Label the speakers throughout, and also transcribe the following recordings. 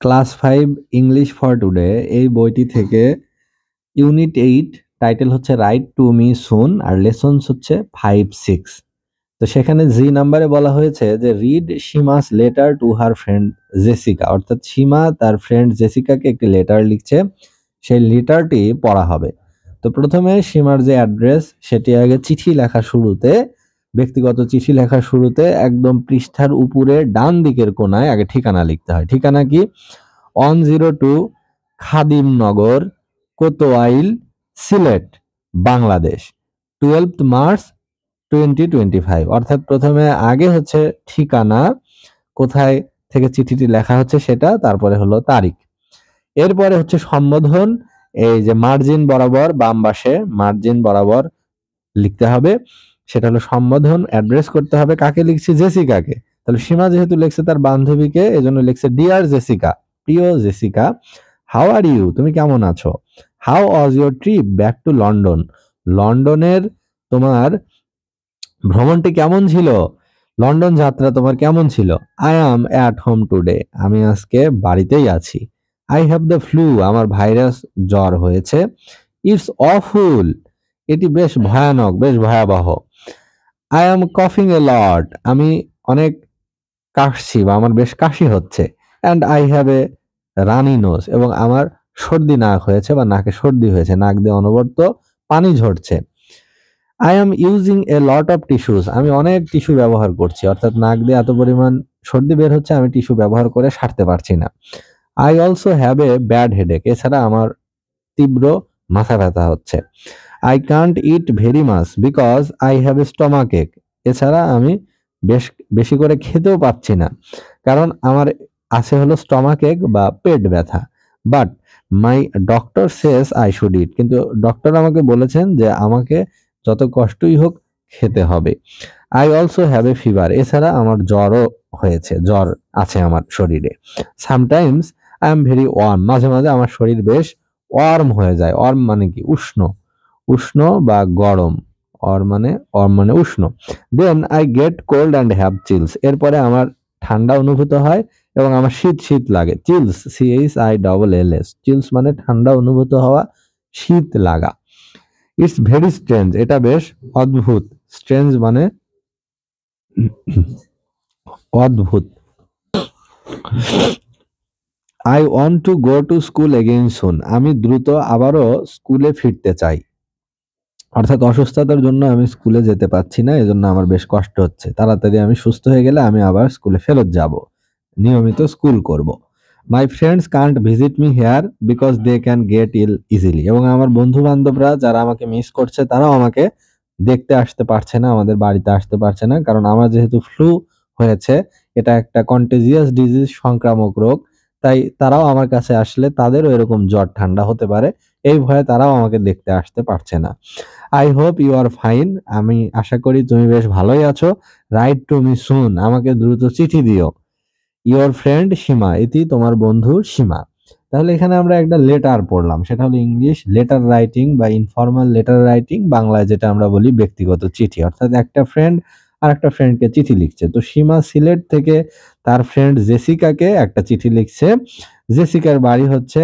Speaker 1: Class 5 English for today এই বইটি থেকে ইউনিট 8 টাইটেল হচ্ছে রাইট টু মি সুন আর লেসনস হচ্ছে 5-6। তো সেখানে জি নাম্বারে বলা হয়েছে যে read Seema's letter to her friend Jessica, অর্থাৎ সীমা তার ফ্রেন্ড জেসিকাকে একটি লেটার লিখছে, সেই লেটারটি পড়া হবে। তো প্রথমে সীমার যে অ্যাড্রেস সেটি আগে চিঠি লেখার শুরুতে, ব্যক্তিগত চিঠি লেখার শুরুতে একদম পৃষ্ঠার উপরে ডান দিকের কোনায় আগে ঠিকানা লিখতে হয়। ঠিকানা কি? 102 খাদিমনগর, কোতোয়াইল, সিলেট, বাংলাদেশ, 12th মার্চ 2025। অর্থাৎ প্রথমে আগে হচ্ছে ঠিকানা, কোথায় থেকে চিঠিটি লেখা হচ্ছে সেটা, তারপরে হলো তারিখ। এরপরে হচ্ছে সম্বোধন, এই যে মার্জিন বরাবর বাম পাশে মার্জিন বরাবর লিখতে হবে, সেটা হলো সম্বোধন। অ্যাড্রেস করতে হবে কাকে লিখছি? জেসিকাকে। তাহলে সীমা যেহেতু লিখছে তার বান্ধবীকে, এজন্য লিখছে ডিয়ার জেসিকা, প্রিয় জেসিকা, হাউ আর ইউ, তুমি কেমন আছো? How was your trip back to London, লন্ডনের তোমার ভ্রমণটি কেমন ছিল? লন্ডন যাত্রা তোমার কেমন ছিল? I am at home today, আমি আজকে বাড়িতেই আছি। আই হ্যাভ দ্য ফ্লু, আমার ভাইরাস জ্বর হয়েছে। ইটস অফুল, এটি বেশ ভয়ানক, বেশ ভয়াবহ। আই অ্যাম কফিং এ লট, আমি অনেক কাশছি বা আমার বেশ কাশি হচ্ছে। And I have a runny nose, এবং আমার সর্দি নাক হয়েছে বা নাকে সর্দি হয়েছে, নাক দিয়ে অনবরত পানি ঝরছে। I am using a lot of tissues, আমি অনেক টিস্যু ব্যবহার করছি, অর্থাৎ নাক দিয়ে এত পরিমাণ সর্দি বের হচ্ছে আমি টিস্যু ব্যবহার করে সারতে পারছি না। I also have a bad headache, এছাড়া আমার তীব্র মাথা ব্যথা হচ্ছে। I can't it very much because I have A stomach এক, এছাড়া আমি বেশি করে খেতেও পাচ্ছি না, কারণ আমার আছে হলো স্টমাক এক বা পেট ব্যথা। But my doctor says I should eat, কিন্তু ডক্টর আমাকে বলেছেন যে আমাকে যত কষ্টই হোক খেতে হবে। I also have a fever, এছাড়া আমার জ্বরও হয়েছে, জ্বর আছে আমার শরীরে। Sometimes I am very warm, মাঝে মাঝে আমার শরীর বেশ ওয়ার্ম হয়ে যায়। ওয়ার্ম মানে কি? উষ্ণ, উষ্ণ বা গরম। ওয়ার্ম মানে উষ্ণ। Then I get cold and have chills, এরপরে আমার ঠান্ডা অনুভূত হয় এবং আমার শীত শীত লাগে। চিলস, CHILLS, চিলস মানে ঠান্ডা অনুভূত হওয়া, শীত লাগা। ইটস ভেরি স্ট্রেঞ্জ, এটা বেশ অদ্ভুত। স্ট্রেঞ্জ মানে অদ্ভুত। I want to go to school again soon, আমি দ্রুত আবারও স্কুলে ফিরতে চাই। অর্থাৎ অসুস্থতার জন্য আমি স্কুলে যেতে পারছি না, এজন্য আমার বেশ কষ্ট হচ্ছে। তাড়াতাড়ি আমি সুস্থ হয়ে গেলে আমি আবার স্কুলে ফেরত যাব, নিয়মিত স্কুল করব। My friends can't visit me here because they can get ill easily, এবং আমার বন্ধু বান্ধবরা যারা আমাকে মিস করছে তারাও আমাকে দেখতে আসতে পারছে না, আমাদের বাড়িতে আসতে পারছে না, কারণ আমার যেহেতু ফ্লু হয়েছে, এটা একটা কন্টেজিয়াস ডিজিজ, সংক্রামক রোগ, তাই তারাও আমার কাছে আসলে তাদেরও এরকম জ্বর ঠান্ডা হতে পারে, এই ভয়ে তারাও আমাকে দেখতে আসতে পারছে না। I hope you are fine, আমি আশা করি তুমি বেশ ভালোই আছো। রাইট টু মি সুন, আমাকে দ্রুত চিঠি দিও। ইওর ফ্রেন্ড সীমা, এটি তোমার বন্ধু সীমা। তাহলে এখানে আমরা একটা লেটার পড়লাম, সেটা হলো ইংলিশ লেটার রাইটিং বা ইনফর্মাল লেটার রাইটিং, বাংলায় যেটা আমরা বলি ব্যক্তিগত চিঠি। অর্থাৎ একটা ফ্রেন্ড আর একটা ফ্রেন্ডকে চিঠি লিখছে। তো সীমা সিলেট থেকে তার ফ্রেন্ড জেসিকাকে একটা চিঠি লিখছে। জেসিকার বাড়ি হচ্ছে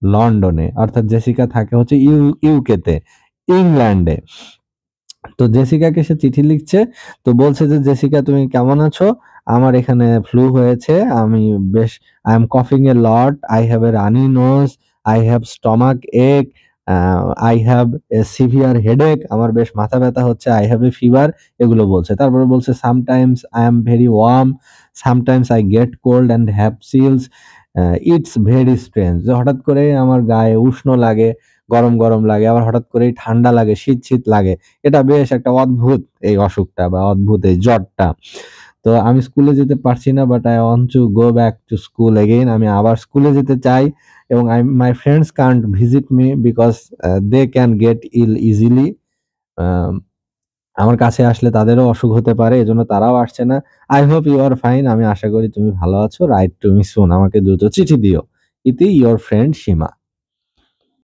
Speaker 1: লন্ডনে, অর্থাৎ জেসিকা থাকে হচ্ছে ইউকেতে, ইংল্যান্ডে। তো জেসিকাকে সে চিঠি লিখছে, তো বলছে যে জেসিকা তুমি কেমন আছো? আমার এখানে ফ্লু হয়েছে, আমি বেশ, আই এম কফিং a lot, I have a runny nose, I have stomach ache, I have a severe headache, আমার বেশ মাথা ব্যথা হচ্ছে, আই হ্যাভ এ ফিভার, এগুলো বলছে। তারপরে বলছে sometimes I am very warm, sometimes I get cold and have chills, it's very strange, হঠাৎ করে আমার গায়ে উষ্ণ লাগে, গরম গরম লাগে, আবার হঠাৎ করেই ঠান্ডা লাগে, শীত শীত লাগে। এটা বেশ একটা অদ্ভুত এই অসুখটা বা অদ্ভুত এই জ্বরটা। তো আমি স্কুলে যেতে পারছি না, but I want to go back to school again, আমি আবার স্কুলে যেতে চাই। এবং my friends can't visit me because they can get ill easily, আমার কাছে আসলে তাদেরও অসুখ হতে পারে, এজন্য তারাও আসছে না। I hope you are fine, আমি আশা করি তুমি ভালো আছো। রাইট টু মি সুন, আমাকে দ্রুত চিঠি দিও। ইতি ইয়োর ফ্রেন্ড সীমা।